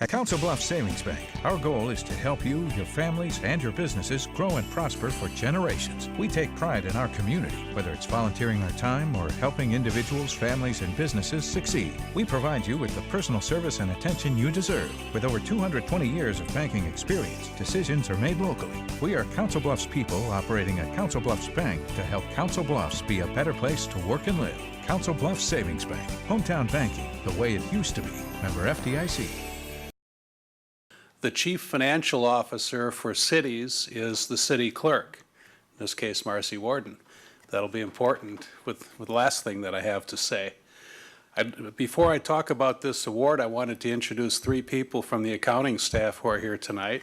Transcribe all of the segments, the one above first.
At Council Bluffs Savings Bank, our goal is to help you, your families, and your businesses grow and prosper for generations. We take pride in our community, whether it's volunteering our time or helping individuals, families, and businesses succeed. We provide you with the personal service and attention you deserve. With over 220 years of banking experience, decisions are made locally. We are Council Bluffs people operating at Council Bluffs Bank to help Council Bluffs be a better place to work and live. Council Bluffs Savings Bank. Hometown banking, the way it used to be. Member FDIC. The chief financial officer for cities is the city clerk, in this case Marcy Warden. That'll be important with the last thing that I have to say. Before I talk about this award, I wanted to introduce three people from the accounting staff who are here tonight.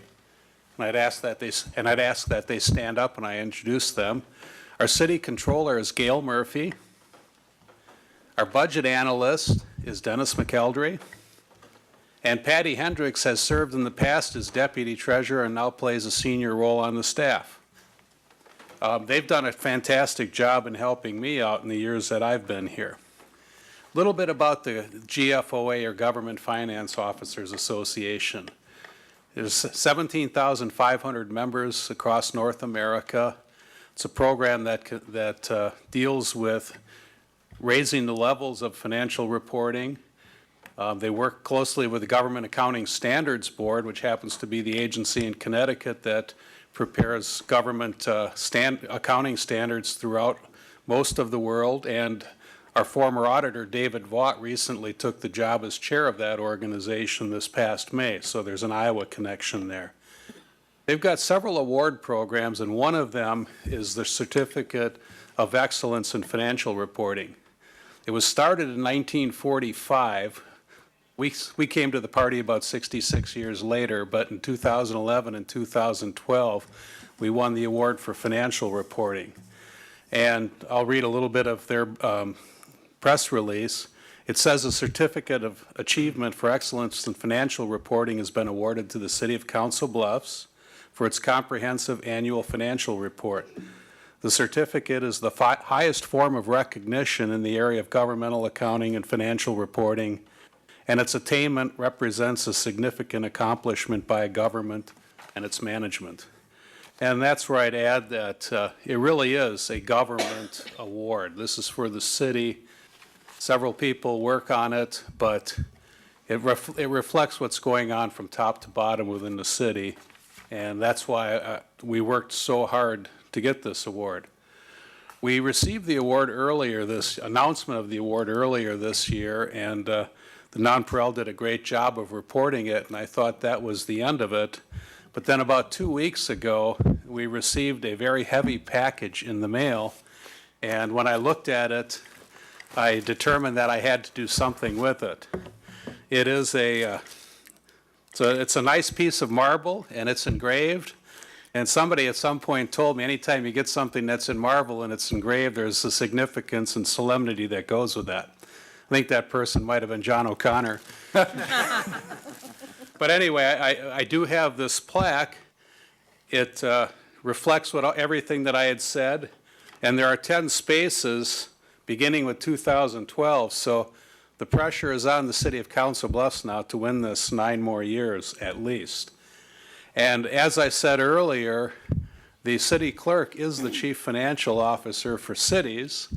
And I'd ask that they stand up when I introduce them. Our city controller is Gail Murphy. Our budget analyst is Dennis McElderry. And Patty Hendricks has served in the past as deputy treasurer and now plays a senior role on the staff. They've done a fantastic job in helping me out in the years that I've been here. A little bit about the GFOA, or Government Finance Officers Association. There's 17,500 members across North America. It's a program that deals with raising the levels of financial reporting. They work closely with the Government Accounting Standards Board, which happens to be the agency in Connecticut that prepares government accounting standards throughout most of the world. And our former auditor, David Vaught, recently took the job as chair of that organization this past May, so there's an Iowa connection there. They've got several award programs, and one of them is the Certificate of Excellence in Financial Reporting. It was started in 1945. We came to the party about 66 years later, but in 2011 and 2012, we won the award for financial reporting. And I'll read a little bit of their press release. It says a certificate of achievement for excellence in financial reporting has been awarded to the City of Council Bluffs for its comprehensive annual financial report. The certificate is the highest form of recognition in the area of governmental accounting and financial reporting, and its attainment represents a significant accomplishment by a government and its management. And that's where I'd add that it really is a government award. This is for the city. Several people work on it, but it reflects what's going on from top to bottom within the city. And that's why we worked so hard to get this award. We received the award earlier, this announcement of the award earlier this year, and the Nonpareil did a great job of reporting it, and I thought that was the end of it. But then about 2 weeks ago, we received a very heavy package in the mail, and when I looked at it, I determined that I had to do something with it. It is it's a nice piece of marble, and it's engraved. And somebody at some point told me anytime you get something that's in marble and it's engraved, there's a significance and solemnity that goes with that. I think that person might have been John O'Connor. But anyway, I do have this plaque. It reflects everything that I had said, and there are 10 spaces beginning with 2012, so the pressure is on the City of Council Bluffs now to win this 9 more years at least. And as I said earlier, the city clerk is the chief financial officer for cities.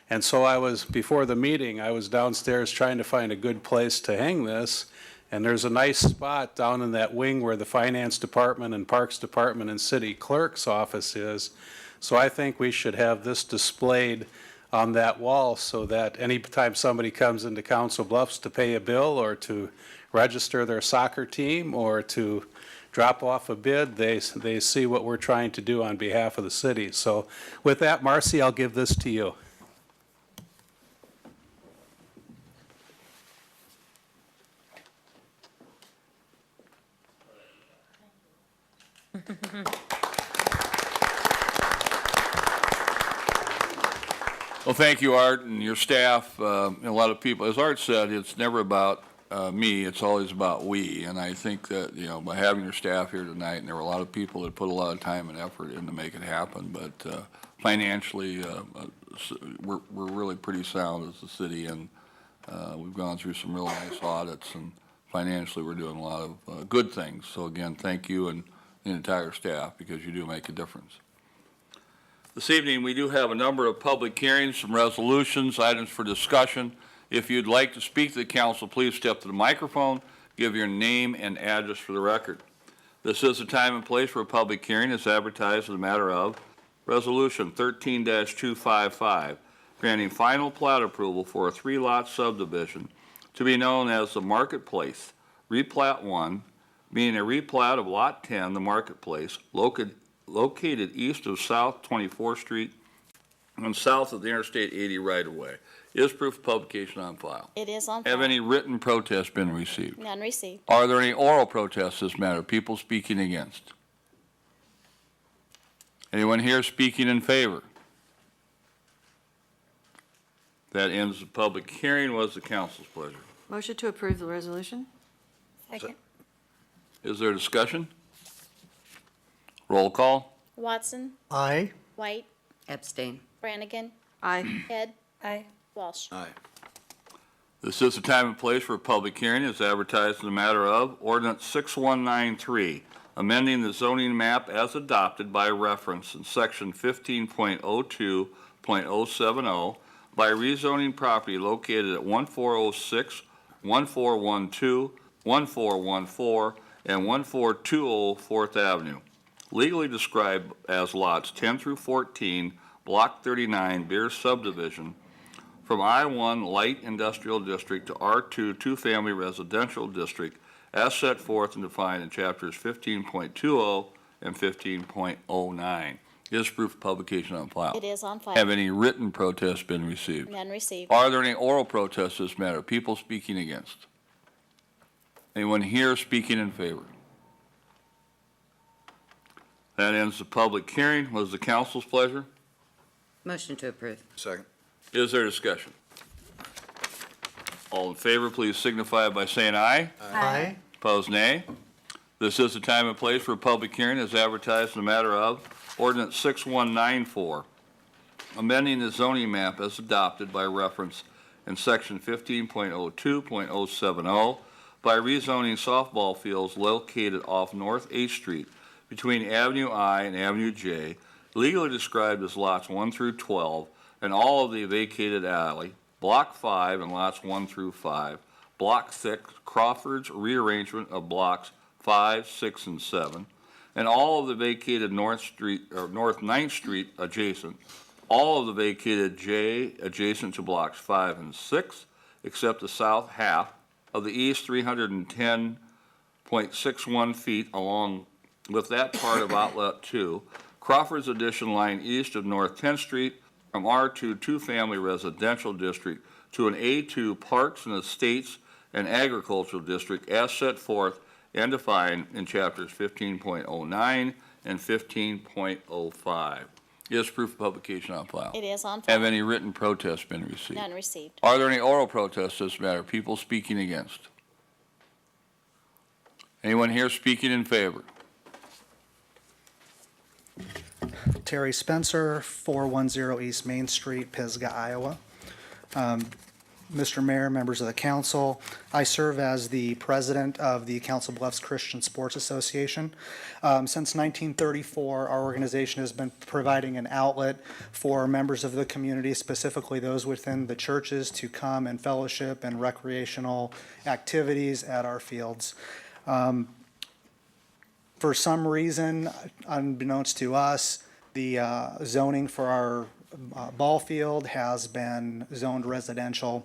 And so before the meeting, I was downstairs trying to find a good place to hang this. And there's a nice spot down in that wing where the finance department and parks department and city clerk's office is. So I think we should have this displayed on that wall so that anytime somebody comes into Council Bluffs to pay a bill or to register their soccer team or to drop off a bid, they see what we're trying to do on behalf of the city. So with that, Marcy, I'll give this to you. Well, thank you, Art, and your staff. And a lot of people, as Art said, it's never about me, it's always about we. And I think that, by having your staff here tonight, and there were a lot of people that put a lot of time and effort in to make it happen, but financially, we're really pretty sound as a city, and we've gone through some real nice audits and financially, we're doing a lot of good things. So again, thank you and the entire staff, because you do make a difference. This evening, we do have a number of public hearings, some resolutions, items for discussion. If you'd like to speak to the council, please step to the microphone, give your name and address for the record. This is the time and place for a public hearing. It's advertised as a matter of Resolution 13-255, granting final plat approval for a 3-lot subdivision to be known as the Marketplace, Replat 1, being a replat of Lot 10, the Marketplace, located east of South 24th Street and south of the Interstate 80 right-of-way. Is proof of publication on file? It is on file. Have any written protests been received? None received. Are there any oral protests this matter? People speaking against? Anyone here speaking in favor? That ends the public hearing. Was the council's pleasure? Motion to approve the resolution? Second. Is there discussion? Roll call. Watson, Aye. White, Abstain. Brannigan, Aye. Head. Aye. Walsh. Aye. This is the time and place for a public hearing. It's advertised in the matter of Ordinance 6193, amending the zoning map as adopted by reference in Section 15.02.070 by rezoning property located at 1406, 1412, 1414, and 1420 4th Avenue, legally described as lots 10 through 14, Block 39, Beer Subdivision, from I-1 Light Industrial District to R2 Two-Family Residential District, as set forth and defined in Chapters 15.20 and 15.09. Is proof of publication on file? It is on file. Have any written protests been received? None received. Are there any oral protests this matter? People speaking against? Anyone here speaking in favor? That ends the public hearing. Was the council's pleasure? Motion to approve. Second. Is there discussion? All in favor, please signify by saying aye. Aye. Opposed, nay. This is the time and place for a public hearing as advertised in the matter of Ordinance 6194, amending the zoning map as adopted by reference in Section 15.02.070 by rezoning softball fields located off North 8th Street between Avenue I and Avenue J, legally described as lots 1 through 12, and all of the vacated alley, Block 5 and lots 1 through 5, Block 6, Crawford's rearrangement of blocks 5, 6, and 7, and all of the vacated North 9th Street adjacent, all of the vacated J adjacent to blocks 5 and 6, except the south half of the east 310.61 feet along with that part of Outlet 2, Crawford's addition line east of North 10th Street from R2 Two-Family Residential District to an A2 Parks and Estates and Agricultural District as set forth and defined in Chapters 15.09 and 15.05. Is proof of publication on file? It is on file. Have any written protests been received? None received. Are there any oral protests this matter? People speaking against? Anyone here speaking in favor? Terry Spencer, 410 East Main Street, Pisgah, Iowa. Mr. Mayor, members of the council, I serve as the president of the Council Bluffs Christian Sports Association. Since 1934, our organization has been providing an outlet for members of the community, specifically those within the churches, to come and fellowship and recreational activities at our fields. For some reason, unbeknownst to us, the zoning for our ball field has been zoned residential.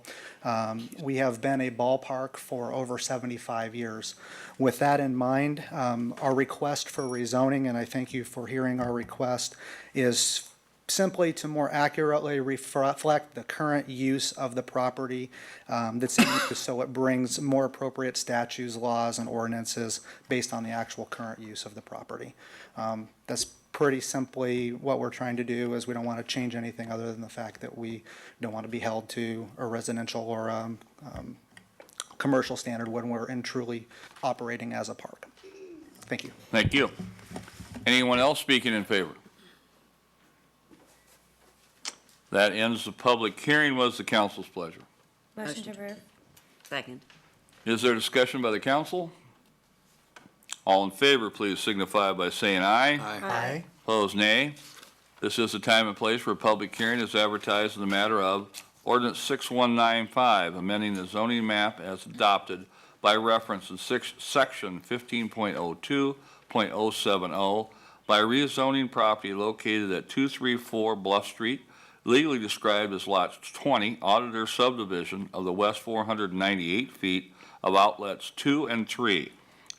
We have been a ballpark for over 75 years. With that in mind, our request for rezoning, and I thank you for hearing our request, is simply to more accurately reflect the current use of the property that's in use, so it brings more appropriate statutes, laws, and ordinances based on the actual current use of the property. That's pretty simply what we're trying to do, is we don't want to change anything other than the fact that we don't want to be held to a residential or commercial standard when we're truly operating as a park. Thank you. Thank you. Anyone else speaking in favor? That ends the public hearing. Was the council's pleasure? Motion to approve. Second. Is there discussion by the council? All in favor, please signify by saying aye. Aye. Opposed, nay. This is the time and place for a public hearing as advertised in the matter of ordinance 6195, amending the zoning map as adopted by reference in section 15.02.070 by rezoning property located at 234 Bluff Street, legally described as Lot 20, Auditor Subdivision of the west 498 feet of outlets 2 and 3.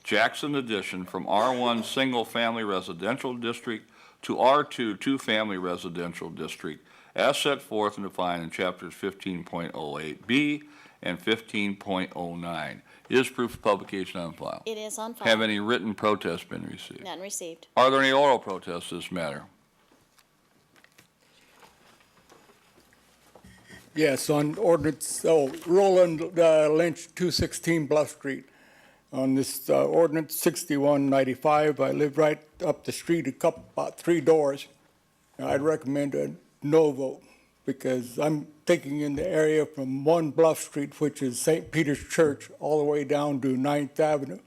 Jackson addition from R1 Single Family Residential District to R2 Two Family Residential District, as set forth and defined in chapters 15.08B and 15.09. Is proof of publication on file? It is on file. Have any written protests been received? None received. Are there any oral protests to this matter? Yes, on ordinance, Roland Lynch, 216 Bluff Street. On this ordinance 6195, I live right up the street, about 3 doors. I'd recommend a no vote because I'm taking in the area from 1 Bluff Street, which is St. Peter's Church, all the way down to 9th Avenue.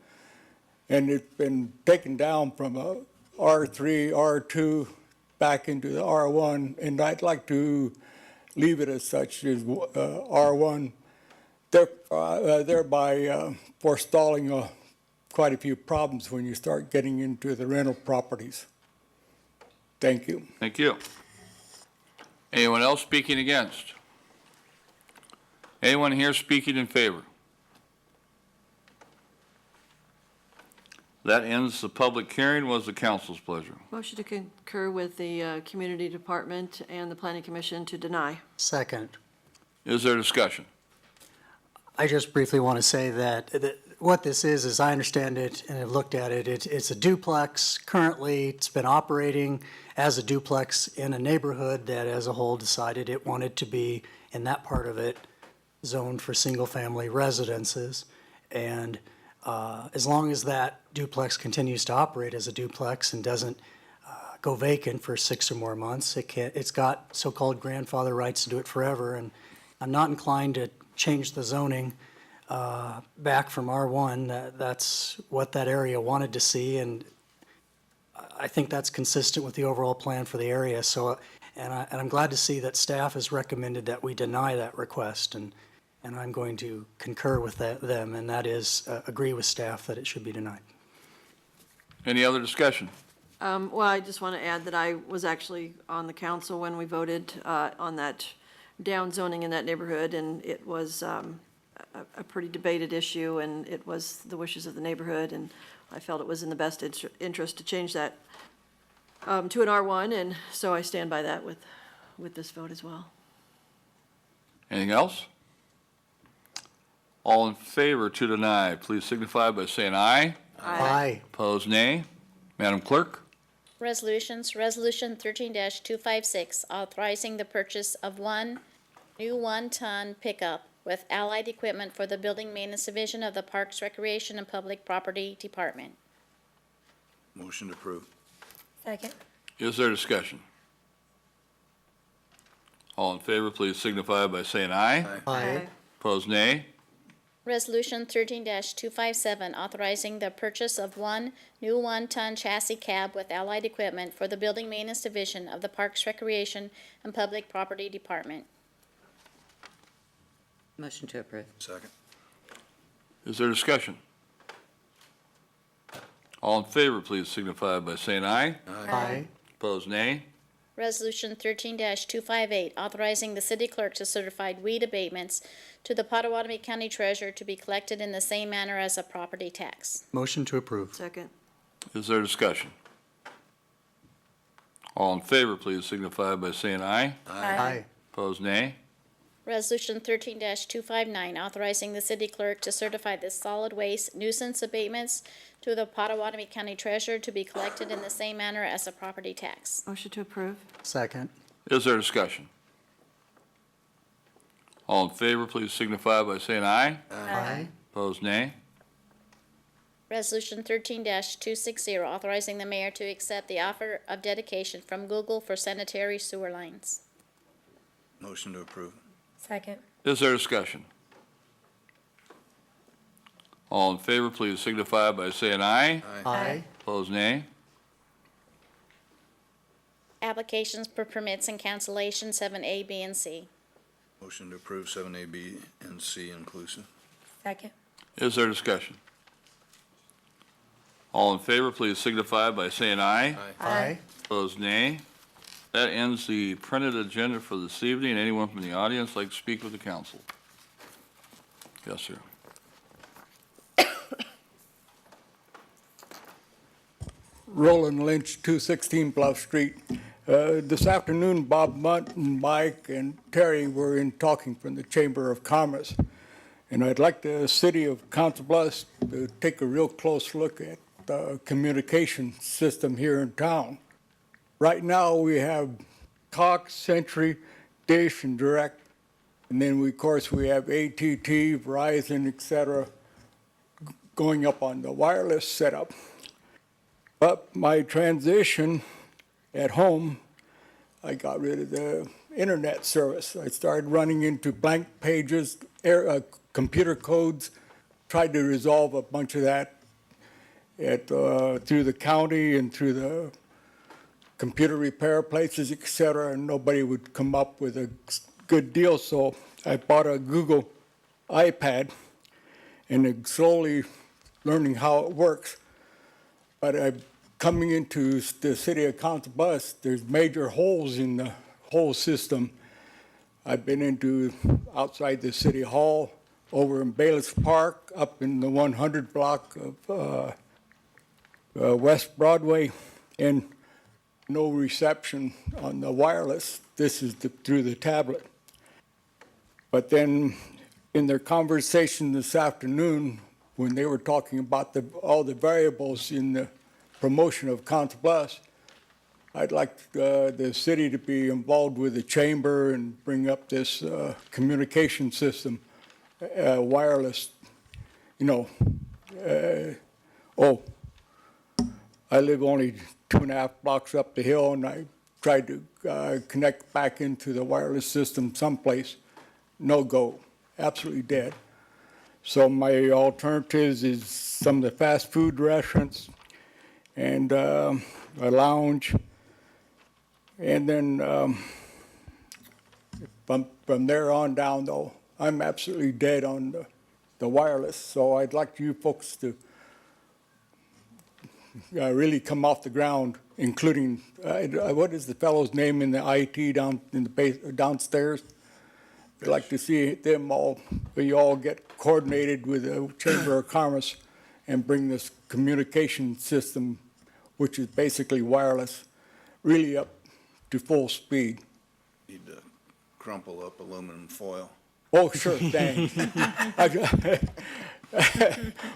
And it's been taken down from a R3, R2, back into the R1, and I'd like to leave it as such as R1, thereby forestalling quite a few problems when you start getting into the rental properties. Thank you. Thank you. Anyone else speaking against? Anyone here speaking in favor? That ends the public hearing. Was the council's pleasure? Motion to concur with the Community Department and the Planning Commission to deny. Second. Is there discussion? I just briefly want to say that what this is I understand it and I've looked at it, it's a duplex. Currently, it's been operating as a duplex in a neighborhood that as a whole decided it wanted to be, in that part of it, zoned for single-family residences. And as long as that duplex continues to operate as a duplex and doesn't go vacant for 6 or more months, it's got so-called grandfather rights to do it forever. And I'm not inclined to change the zoning back from R1. That's what that area wanted to see, and I think that's consistent with the overall plan for the area. So, and I'm glad to see that staff has recommended that we deny that request, and I'm going to concur with them, and that is agree with staff that it should be denied. Any other discussion? Well, I just want to add that I was actually on the council when we voted on that down zoning in that neighborhood, and it was a pretty debated issue, and it was the wishes of the neighborhood, and I felt it was in the best interest to change that to an R1, and so I stand by that with this vote as well. Anything else? All in favor to deny, please signify by saying aye. Aye. Opposed, nay. Madam Clerk? Resolutions, Resolution 13-256, authorizing the purchase of one new 1-ton pickup with allied equipment for the Building Maintenance Division of the Parks, Recreation, and Public Property Department. Motion approved. Second. Is there discussion? All in favor, please signify by saying aye. Aye. Opposed, nay. Resolution 13-257, authorizing the purchase of one new 1-ton chassis cab with allied equipment for the Building Maintenance Division of the Parks, Recreation, and Public Property Department. Motion to approve. Second. Is there discussion? All in favor, please signify by saying aye. Aye. Opposed, nay. Resolution 13-258, authorizing the city clerk to certify weed abatements to the Potawatomi County Treasurer to be collected in the same manner as a property tax. Motion to approve. Second. Is there discussion? All in favor, please signify by saying aye. Aye. Opposed, nay. Resolution 13-259, authorizing the city clerk to certify the solid waste nuisance abatements to the Potawatomi County Treasurer to be collected in the same manner as a property tax. Motion to approve. Second. Is there discussion? All in favor, please signify by saying aye. Aye. Opposed, nay. Resolution 13-260, authorizing the mayor to accept the offer of dedication from Google for sanitary sewer lines. Motion to approve. Second. Is there discussion? All in favor, please signify by saying aye. Aye. Opposed, nay. Applications for permits and cancellation 7A, B, and C. Motion to approve 7A, B, and C inclusive. Second. Is there discussion? All in favor, please signify by saying aye. Aye. Opposed, nay. That ends the printed agenda for this evening. Anyone from the audience like to speak with the council? Yes, sir. Roland Lynch, 216 Bluff Street. This afternoon, Bob Munt and Mike and Terry were in talking from the Chamber of Commerce. And I'd like the city of Council Bluffs to take a real close look at the communication system here in town. Right now, we have Cox, Century, Dish, and Direct. And then, of course, we have AT&T, Verizon, et cetera, going up on the wireless setup. But my transition at home, I got rid of the internet service. I started running into blank pages, computer codes, tried to resolve a bunch of that through the county and through the computer repair places, et cetera, and nobody would come up with a good deal. So I bought a Google iPad and slowly learning how it works. But coming into the city of Council Bluffs, there's major holes in the whole system. I've been into outside the city hall, over in Bayless Park, up in the 100 block of West Broadway, and no reception on the wireless. This is through the tablet. But then in their conversation this afternoon, when they were talking about all the variables in the promotion of Council Bluffs, I'd like the city to be involved with the chamber and bring up this communication system, wireless, I live only 2.5 blocks up the hill, and I tried to connect back into the wireless system someplace. No go, absolutely dead. So my alternatives is some of the fast food restaurants and a lounge. And then from there on down, though, I'm absolutely dead on the wireless. So I'd like you folks to really come off the ground, including, what is the fellow's name in the IT down in the downstairs? I'd like to see them all, you all get coordinated with the Chamber of Commerce and bring this communication system, which is basically wireless, really up to full speed. Need to crumple up aluminum foil. Oh, sure, thanks.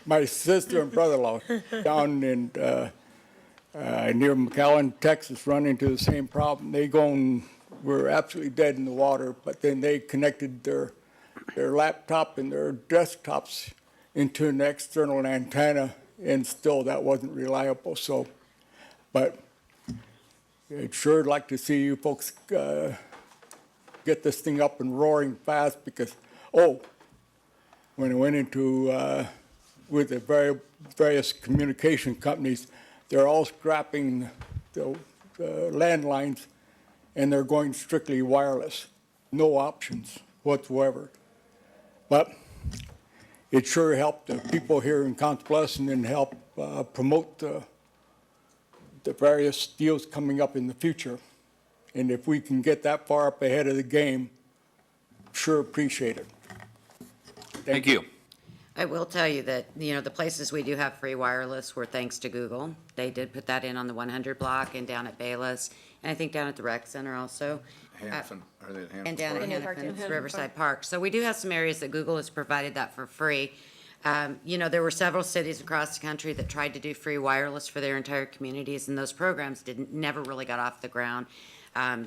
My sister and brother-in-law down in near McAllen, Texas, run into the same problem. They were absolutely dead in the water, but then they connected their laptop and their desktops into an external antenna, and still that wasn't reliable. So, but I'd sure like to see you folks get this thing up and roaring fast, because, when I went into, with the various communication companies, they're all scrapping the landlines, and they're going strictly wireless, no options whatsoever. But it sure helped the people here in Council Bluffs, and then help promote the various deals coming up in the future. And if we can get that far up ahead of the game, sure appreciate it. Thank you. I will tell you that, the places we do have free wireless were thanks to Google. They did put that in on the 100 block and down at Bayless, and I think down at the rec center also. Hannafin, are they at Hannafin? And down at Hannafin Park. Hannafin's Riverside Park. So we do have some areas that Google has provided that for free. There were several cities across the country that tried to do free wireless for their entire communities, and those programs never really got off the ground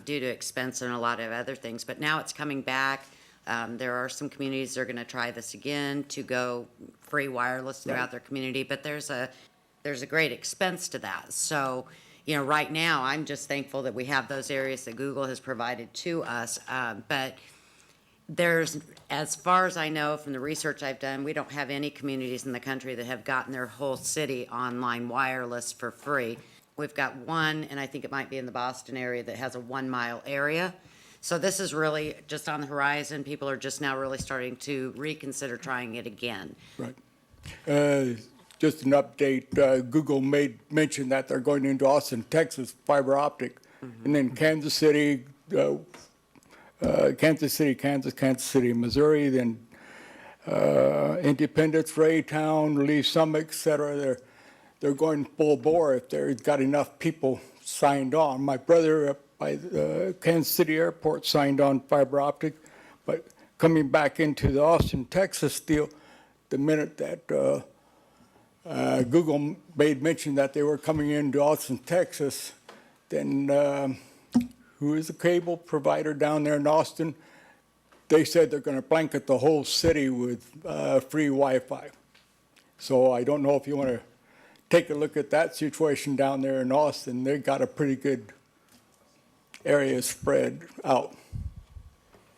due to expense and a lot of other things. But now it's coming back. There are some communities that are going to try this again to go free wireless throughout their community, but there's a great expense to that. So, right now, I'm just thankful that we have those areas that Google has provided to us. But There's, as far as I know from the research I've done, we don't have any communities in the country that have gotten their whole city online wireless for free. We've got one, and I think it might be in the Boston area, that has a 1 mile area. So this is really just on the horizon. People are just now really starting to reconsider trying it again. Right. Just an update, Google made mention that they're going into Austin, Texas, fiber optic, and then Kansas City, Kansas City, Missouri, then Independence, Raytown, Lee Summit, et cetera. They're going full bore if they've got enough people signed on. My brother up by the Kansas City Airport signed on fiber optic, but coming back into the Austin, Texas deal, the minute that Google made mention that they were coming into Austin, Texas, then who is the cable provider down there in Austin? They said they're going to blanket the whole city with free Wi-Fi. So I don't know if you want to take a look at that situation down there in Austin. They've got a pretty good area spread out.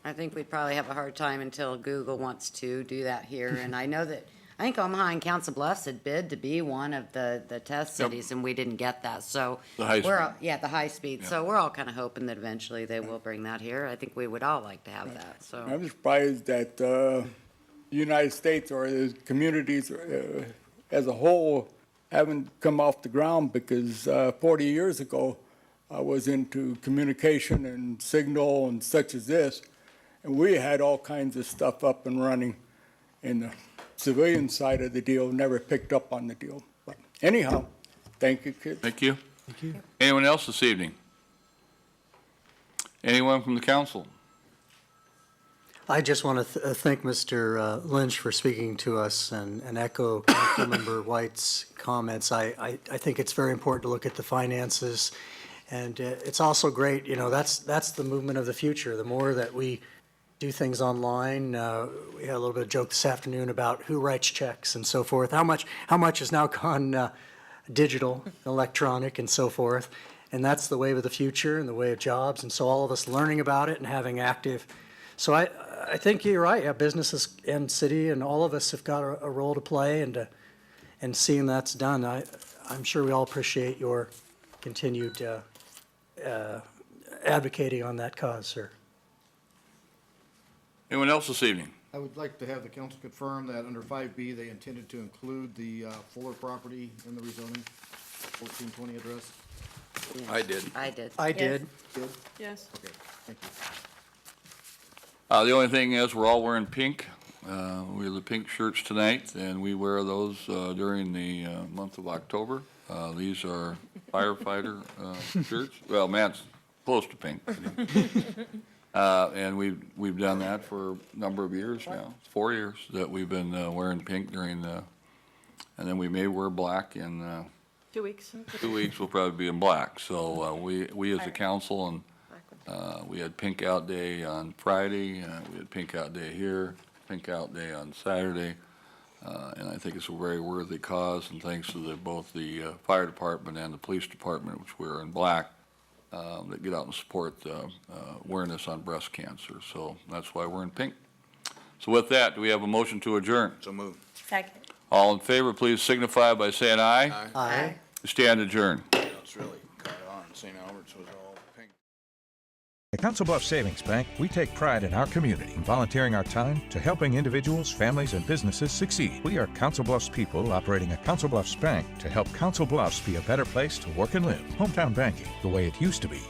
I think we'd probably have a hard time until Google wants to do that here. And I know that, I think Omaha and Council Bluffs had bid to be one of the test cities, and we didn't get that, so. The high we're speed. all- Yeah, the high speed, so we're all kind of hoping that eventually they will bring that here. I think we would all like to have that, so. I'm surprised that the United States or the communities as a whole haven't come off the ground, because 40 years ago, I was into communication and signal and such as this, and we had all kinds of stuff up and running, and the civilian side of the deal never picked up on the deal. But anyhow, thank you, kids. Thank you. Thank you. Anyone else this evening? Anyone from the council? I just want to thank Mr. Lynch for speaking to us and echo Councilmember White's comments. I think it's very important to look at the finances, and it's also great, you know, that's the movement of the future. The more that we do things online, we had a little bit of joke this afternoon about who writes checks and so forth. How much has now gone digital, electronic, and so forth, and that's the wave of the future and the way of jobs. And so all of us learning about it and having active. So I think you're right. Yeah, businesses and city and all of us have got a role to play, and seeing that's done. I'm sure we all appreciate your continued advocating on that cause, sir. Anyone else this evening? I would like to have the council confirm that under 5B, they intended to include the Fuller property in the rezoning, 1420 address. I did. I did. I did. Did? Yes. Okay, thank you. The only thing is, we're all wearing pink. We have the pink shirts tonight, and we wear those during the month of October. These are firefighter shirts. Well, Matt's close to pink. And we've done that for a number of years now. 4 years that we've been wearing pink during the, and then we may wear black in 2 weeks. 2 weeks. We'll probably be in black. So we as a council, and we had Pink Out Day on Friday. We had Pink Out Day here, Pink Out Day on Saturday. And I think it's a very worthy cause, and thanks to both the fire department and the police department, which we're in black, that get out and support awareness on breast cancer. So that's why we're in pink. So with that, do we have a motion to adjourn? So moved. Second. All in favor, please signify by saying aye. Aye. Stand adjourned. It's really caught on. St. Albert's was all pink. At Council Bluffs Savings Bank, we take pride in our community, volunteering our time to helping individuals, families, and businesses succeed. We are Council Bluffs people operating a Council Bluffs bank to help Council Bluffs be a better place to work and live. Hometown banking, the way it used to be.